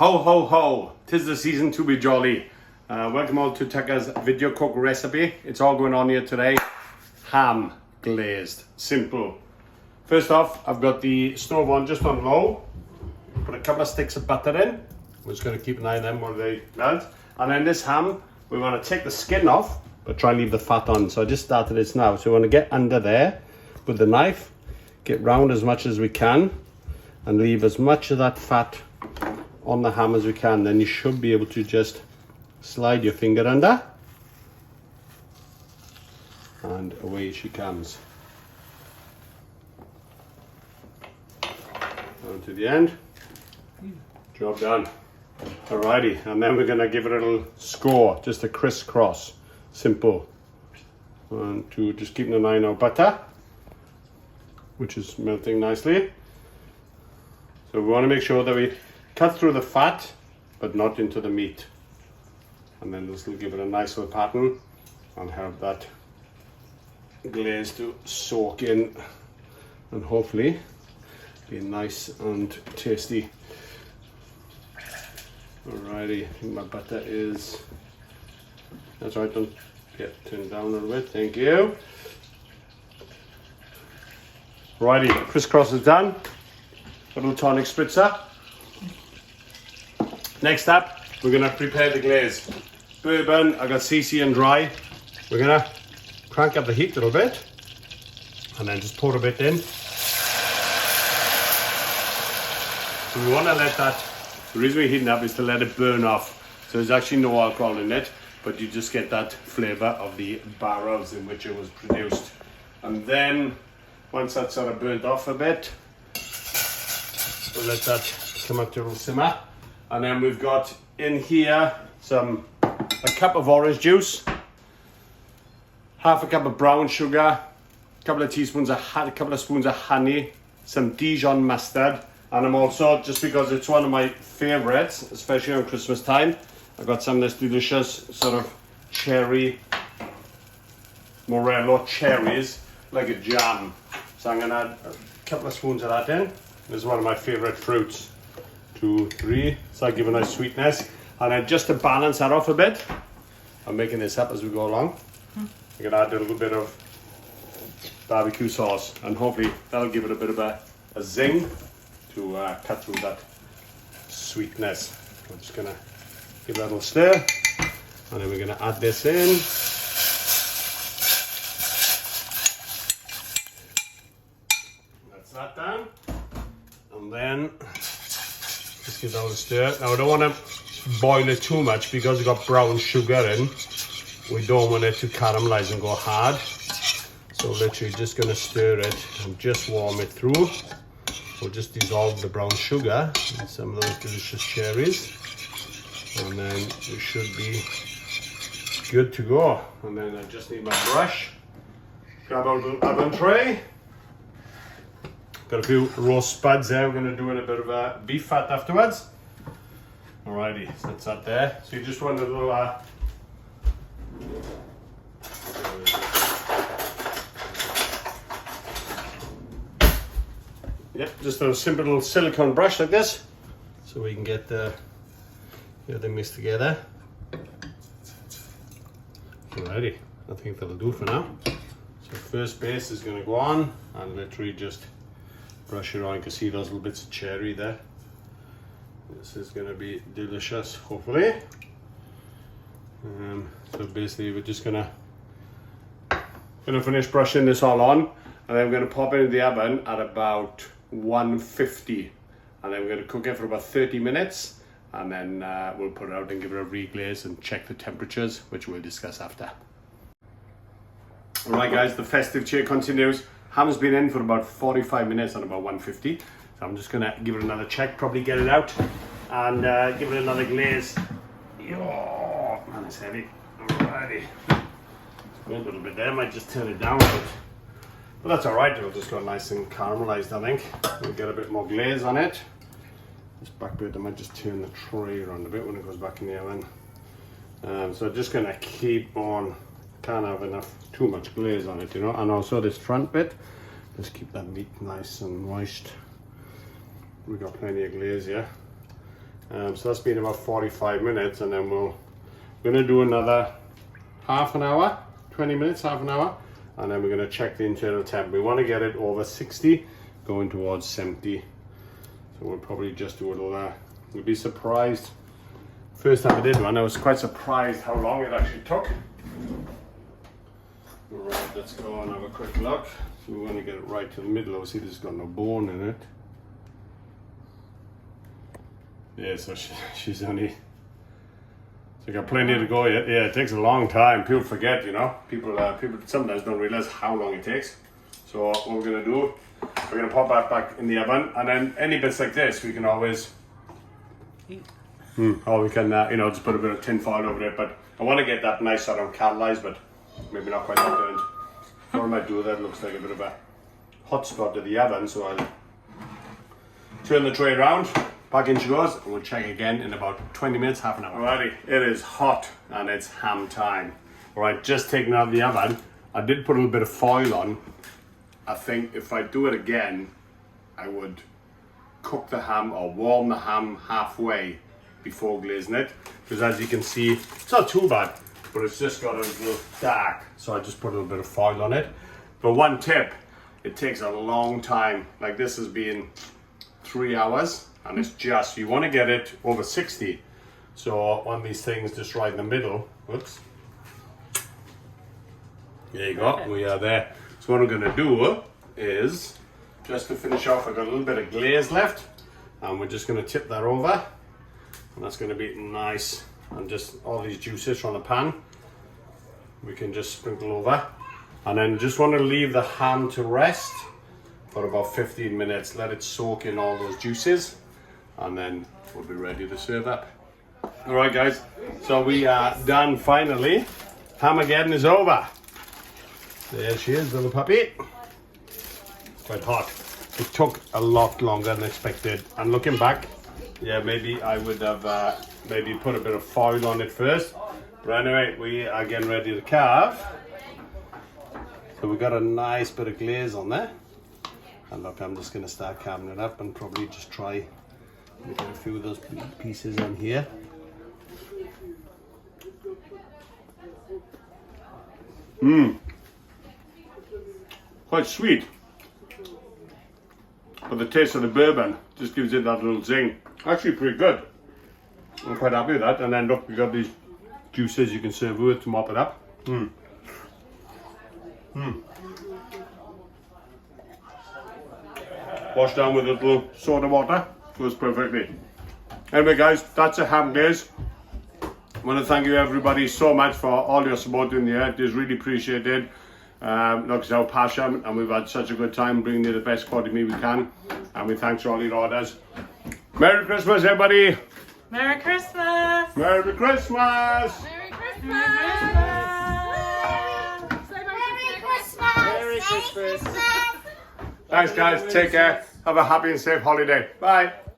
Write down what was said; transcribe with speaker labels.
Speaker 1: Ho ho ho, 'tis the season to be jolly. Welcome all to Tucker's video cook recipe. It's all going on here today. Ham glazed, simple. First off, I've got the stove on just on low. Put a couple of sticks of butter in. We're just going to keep an eye on them while they melt. And then this ham, we want to take the skin off, but try and leave the fat on. So I just started this now. So we want to get under there with the knife, get round as much as we can, and leave as much of that fat on the ham as we can. Then you should be able to just slide your finger under, and away she comes. Down to the end. Job done. Alrighty, and then we're gonna give it a little score, just a crisscross, simple. 1, 2, just keeping an eye on our butter, which is melting nicely. So we want to make sure that we cut through the fat, but not into the meat. And then this will give it a nice little pattern and help that glaze to soak in and hopefully be nice and tasty. Alrighty, I think my butter is, that's right, don't get turned down a little bit, thank you. Alrighty, crisscross is done. A little tonic spritzer. Next up, we're gonna prepare the glaze. Bourbon, I got CC and dry. We're gonna crank up the heat a little bit and then just pour a bit in. So we wanna let that, the reason we're heating up is to let it burn off. So there's actually no alcohol in it, but you just get that flavor of the barrels in which it was produced. And then, once that's sort of burnt off a bit, we'll let that come up to a little simmer. And then we've got in here a cup of orange juice, half a cup of brown sugar, a couple of spoons of honey, some Dijon mustard, and I'm also, just because it's one of my favorites, especially on Christmas time, I've got some of this delicious sort of cherry, Morello cherries, like a jam. So I'm gonna add a couple of spoons of that in. This is one of my favorite fruits. 2, 3, so I give a nice sweetness. And then just to balance that off a bit, I'm making this up as we go along. I'm gonna add a little bit of barbecue sauce, and hopefully that'll give it a bit of a zing to cut through that sweetness. I'm just gonna give that a little stir, and then we're gonna add this in. That's that done. And then just give that a little stir. Now I don't want to boil it too much because we've got brown sugar in. We don't want it to caramelize and go hard. So literally just going to stir it and just warm it through. We'll just dissolve the brown sugar and some of those delicious cherries. And then it should be good to go. And then I just need my brush. Grab our little oven tray. Got a few roast spuds there. We're going to do in a bit of a beef fat afterwards. Alrighty, so that's that there. So you just want a little just a simple little silicone brush like this, so we can get everything mixed together. Alrighty, I think that'll do for now. So first base is going to go on and literally just brush it on. You can see those little bits of cherry there. This is going to be delicious, hopefully. So basically we're just gonna finish brushing this all on, and then we're going to pop it in the oven at about 150, and then we're going to cook it for about 30 minutes, and then we'll put it out and give it a reglaze and check the temperatures, which we'll discuss after. Alright guys, the festive cheer continues. Ham's been in for about 45 minutes on about 150. So I'm just gonna give it another check, probably get it out, and give it another glaze. Oh, man, it's heavy. Alrighty. It's going a little bit there, might just turn it down a bit. But that's alright, it'll just go nice and caramelized, I think. We'll get a bit more glaze on it. This back bit, I might just turn the tray around a bit when it goes back in the oven. So just gonna keep on, can't have too much glaze on it, you know. And also this front bit, just keep that meat nice and moist. We got plenty of glaze here. So that's been about 45 minutes, and then we're gonna do another half an hour, 20 minutes, half an hour, and then we're gonna check the internal temp. We want to get it over 60, going towards 70. So we'll probably just do a little. You'll be surprised. First time I did one, I was quite surprised how long it actually took. Right, let's go and have a quick look. So we want to get it right to the middle. Obviously, there's got no bone in it. Yeah, so she's only. So got plenty to go yet. Yeah, it takes a long time. People forget, you know. People sometimes don't realize how long it takes. So what we're gonna do, we're gonna pop that back in the oven, and then any bits like this, we can always. Or we can, you know, just put a bit of tin foil over it. But I want to get that nice sort of caramelized, but maybe not quite that burnt. What I might do that looks like a bit of a hot spot of the oven, so I'll turn the tray around, back in she goes, and we'll check again in about 20 minutes, half an hour. Alrighty, it is hot and it's ham time. Alright, just taking it out of the oven. I did put a little bit of foil on. I think if I do it again, I would cook the ham or warm the ham halfway before glazing it, because as you can see, it's not too bad, but it's just got a little dark, so I just put a little bit of foil on it. But one tip, it takes a long time. Like this has been 3 hours, and it's just, you want to get it over 60. So one of these things just right in the middle. Whoops. There you go, we are there. So what I'm going to do is, just to finish off, I've got a little bit of glaze left, and we're just going to tip that over, and that's going to be nice. And just all these juices from the pan, we can just sprinkle over, and then just want to leave the ham to rest for about 15 minutes. Let it soak in all those juices, and then we'll be ready to serve up. All right, guys. So we are done finally. Hamageddon is over. There she is, little puppy. Quite hot. It took a lot longer than expected. And looking back, yeah, maybe I would have maybe put a bit of foil on it first. But anyway, we are getting ready to carve. So we got a nice bit of glaze on there. And look, I'm just going to start carving it up and probably just try and get a few of those pieces in here. Quite sweet. But the taste of the bourbon just gives it that little zing. Actually pretty good. I'm quite happy with that. And then look, we got these juices you can serve with to mop it up. Wash down with a little soda water. Goes perfectly. Anyway guys, that's a ham glaze. I want to thank you everybody so much for all your support in the year. It is really appreciated. Look, it's our passion, and we've had such a good time bringing you the best quality meat we can. And we thanks for all your orders. Merry Christmas, everybody!
Speaker 2: Merry Christmas!
Speaker 1: Merry Christmas!
Speaker 3: Merry Christmas!
Speaker 2: Merry Christmas!
Speaker 3: Merry Christmas!
Speaker 2: Merry Christmas!
Speaker 1: Thanks guys, take care. Have a happy and safe holiday. Bye!